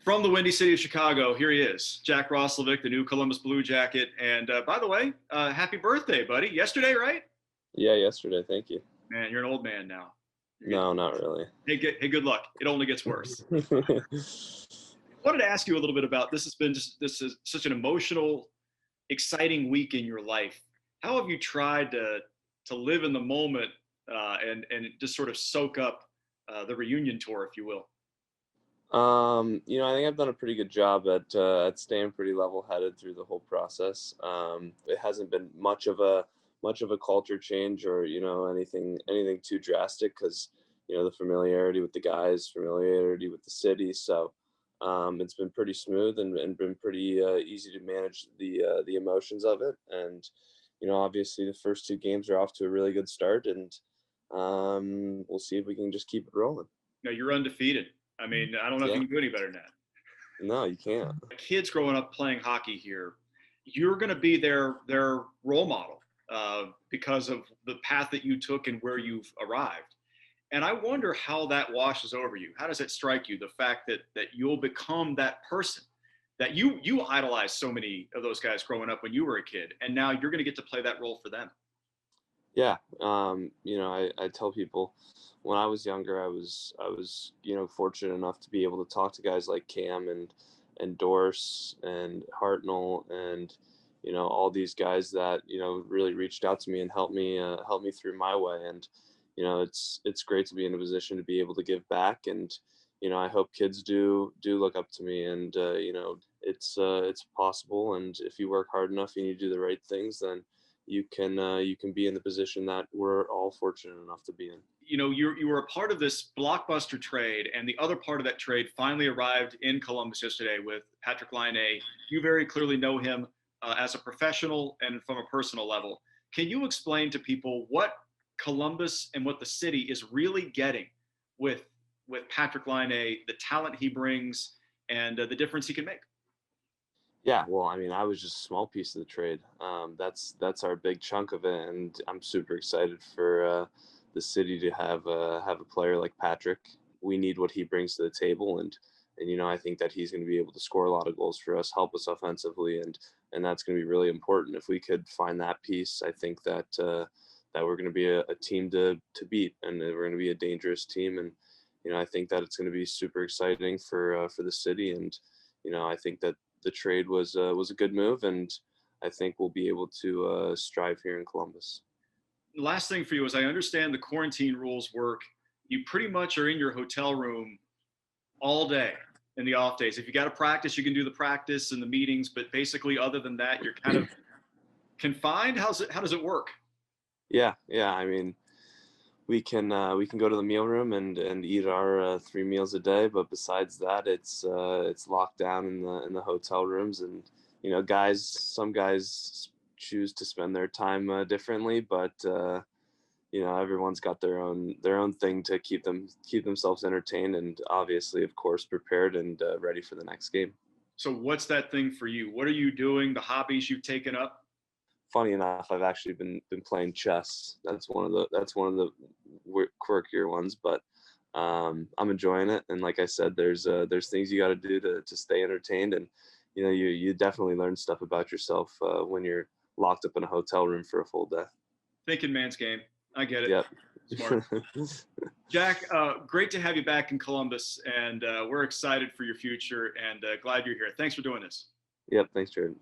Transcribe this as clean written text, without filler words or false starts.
From the windy city of Chicago, here he is, Jack Roslovic, the new Columbus Blue Jacket. And by the way, happy birthday, buddy. Yesterday, right? Yeah, yesterday. Thank you. Man, you're an old man now. No, not really. Hey, good luck. It only gets worse. I wanted to ask you a little bit about this. This is such an emotional, exciting week in your life. How have you tried to live in the moment and just sort of soak up the reunion tour, if you will? I think I've done a pretty good job at staying pretty level-headed through the whole process. It hasn't been much of a culture change or anything too drastic because the familiarity with the guys, familiarity with the city. So it's been pretty smooth and been pretty easy to manage the emotions of it. And obviously the first two games are off to a really good start, and we'll see if we can just keep it rolling. No, you're undefeated. I mean, I don't know if Yeah. you can do any better than that. No, you can't. Kids growing up playing hockey here, you're going to be their role model because of the path that you took and where you've arrived. And I wonder how that washes over you. How does it strike you, the fact that you'll become that person that you idolized so many of those guys growing up when you were a kid, and now you're going to get to play that role for them? Yeah. I tell people when I was younger, I was fortunate enough to be able to talk to guys like Cam and Dorse and Hartnell and all these guys that really reached out to me and helped me through my way. And it's great to be in a position to be able to give back. And I hope kids do look up to me. And it's possible. And if you work hard enough and you do the right things, then you can be in the position that we're all fortunate enough to be in. You were a part of this blockbuster trade, and the other part of that trade finally arrived in Columbus yesterday with Patrik Laine. You very clearly know him as a professional and from a personal level. Can you explain to people what Columbus and what the city is really getting with Patrik Laine, the talent he brings, and the difference he can make? Yeah, well, I mean, I was just a small piece of the trade. That's our big chunk of it, and I'm super excited for the city to have a player like Patrick. We need what he brings to the table, and I think that he's going to be able to score a lot of goals for us, help us offensively, and that's going to be really important. If we could find that piece, I think that that we're going to be a team to beat, and we're going to be a dangerous team. And I think that it's going to be super exciting for the city, and I think that the trade was a good move, and I think we'll be able to strive here in Columbus. Last thing for you is, I understand the quarantine rules work. You pretty much are in your hotel room all day in the off days. If you got to practice, you can do the practice and the meetings, but basically other than that, you're kind of confined. How does it work? Yeah. I mean, we can go to the meal room and eat our 3 meals a day, but besides that, it's locked down in the hotel rooms. And some guys choose to spend their time differently, but everyone's got their own thing to keep themselves entertained and obviously, of course, prepared and ready for the next game. So what's that thing for you? What are you doing? The hobbies you've taken up? Funny enough, I've actually been playing chess. That's one of the quirkier ones, but I'm enjoying it. And like I said, there's things you got to do to stay entertained, and you definitely learn stuff about yourself when you're locked up in a hotel room for a full day. Thinking man's game. I get it. Yep. Smart. Jack, great to have you back in Columbus, and we're excited for your future and glad you're here. Thanks for doing this. Yep. Thanks, Jerod.